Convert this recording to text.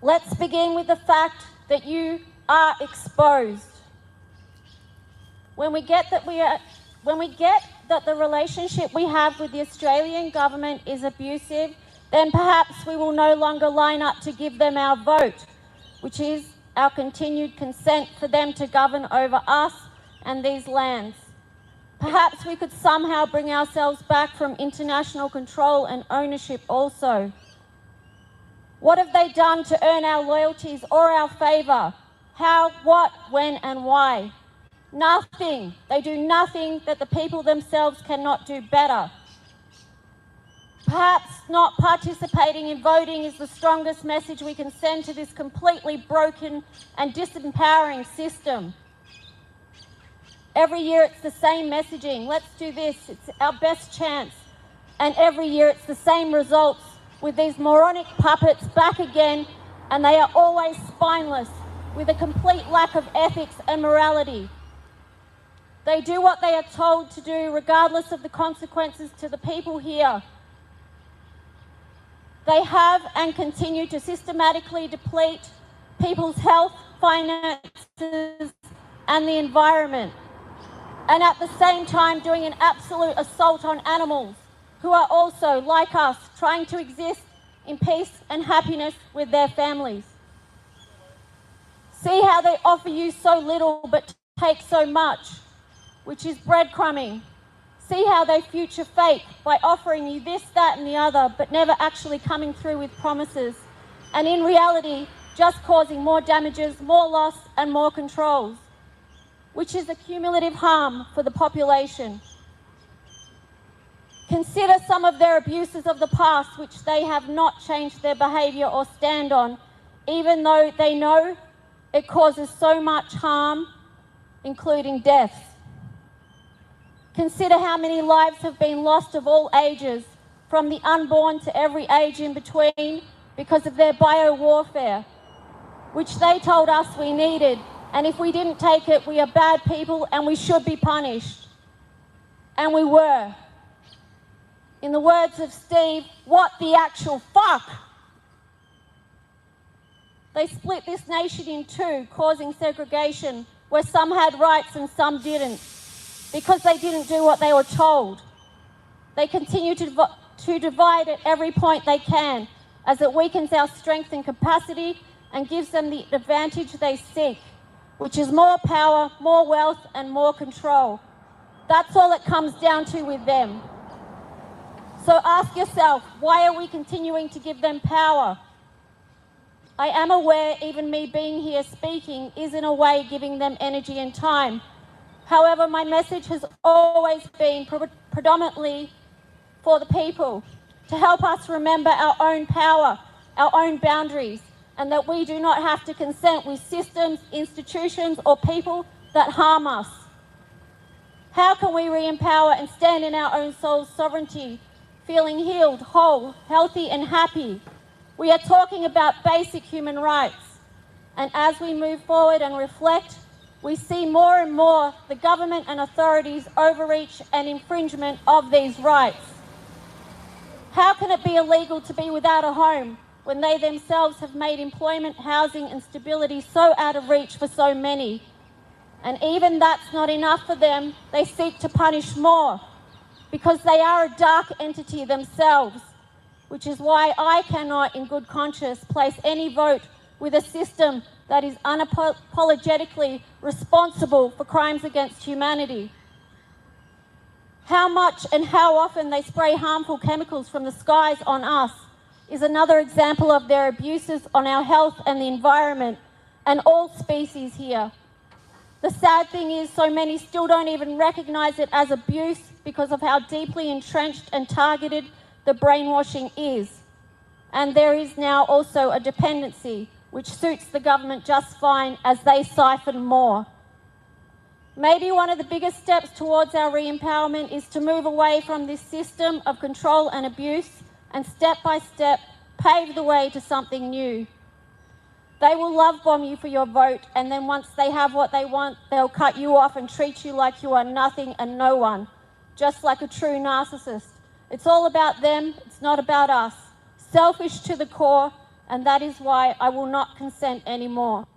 Let's begin with the fact that you are exposed. When we get that the relationship we have with the Australian government is abusive, then perhaps we will no longer line up to give them our vote, which is our continued consent for them to govern over us and these lands. Perhaps we could somehow bring ourselves back from international control and ownership also. What have they done to earn our loyalties or our favour? How, what, when and why? Nothing. They do nothing that the people themselves cannot do better. Perhaps not participating in voting is the strongest message we can send to this completely broken and disempowering system. Every year it's the same messaging. Let's do this. It's our best chance. And every year it's the same results with these moronic puppets back again, and they are always spineless with a complete lack of ethics and morality. They do what they are told to do regardless of the consequences to the people here. They have and continue to systematically deplete people's health, finances and the environment, and at the same time doing an absolute assault on animals who are also, like us, trying to exist in peace and happiness with their families. See how they offer you so little but take so much, which is breadcrumbing. See how they future fake by offering you this, that and the other, but never actually coming through with promises, and in reality just causing more damages, more loss and more controls, which is a cumulative harm for the population. Consider some of their abuses of the past, which they have not changed their behaviour or stand on, even though they know it causes so much harm, including deaths. Consider how many lives have been lost of all ages, from the unborn to every age in between, because of their bio-warfare, which they told us we needed, and if we didn't take it, we are bad people and we should be punished. And we were. In the words of Steve, what the actual fuck? They split this nation in two, causing segregation, where some had rights and some didn't, because they didn't do what they were told. They continue to divide at every point they can, as it weakens our strength and capacity and gives them the advantage they seek, which is more power, more wealth and more control. That's all it comes down to with them. So ask yourself, why are we continuing to give them power? I am aware even me being here speaking is in a way giving them energy and time. However, my message has always been predominantly for the people, to help us remember our own power, our own boundaries, and that we do not have to consent with systems, institutions, or people that harm us. How can we re-empower and stand in our own soul's sovereignty, feeling healed, whole, healthy, and happy? We are talking about basic human rights. And as we move forward and reflect, we see more and more the government and authorities' overreach and infringement of these rights. How can it be illegal to be without a home when they themselves have made employment, housing and stability so out of reach for so many? And even that's not enough for them, they seek to punish more, because they are a dark entity themselves, which is why I cannot in good conscience place any vote with a system that is unapologetically responsible for crimes against humanity. How much and how often they spray harmful chemicals from the skies on us is another example of their abuses on our health and the environment and all species here. The sad thing is so many still don't even recognise it as abuse because of how deeply entrenched and targeted the brainwashing is. And there is now also a dependency which suits the government just fine as they siphon more. Maybe one of the biggest steps towards our re-empowerment is to move away from this system of control and abuse and step by step pave the way to something new. They will love bomb you for your vote, and then once they have what they want, they'll cut you off and treat you like you are nothing and no one, just like a true narcissist. It's all about them, it's not about us. Selfish to the core, and that is why I will not consent anymore.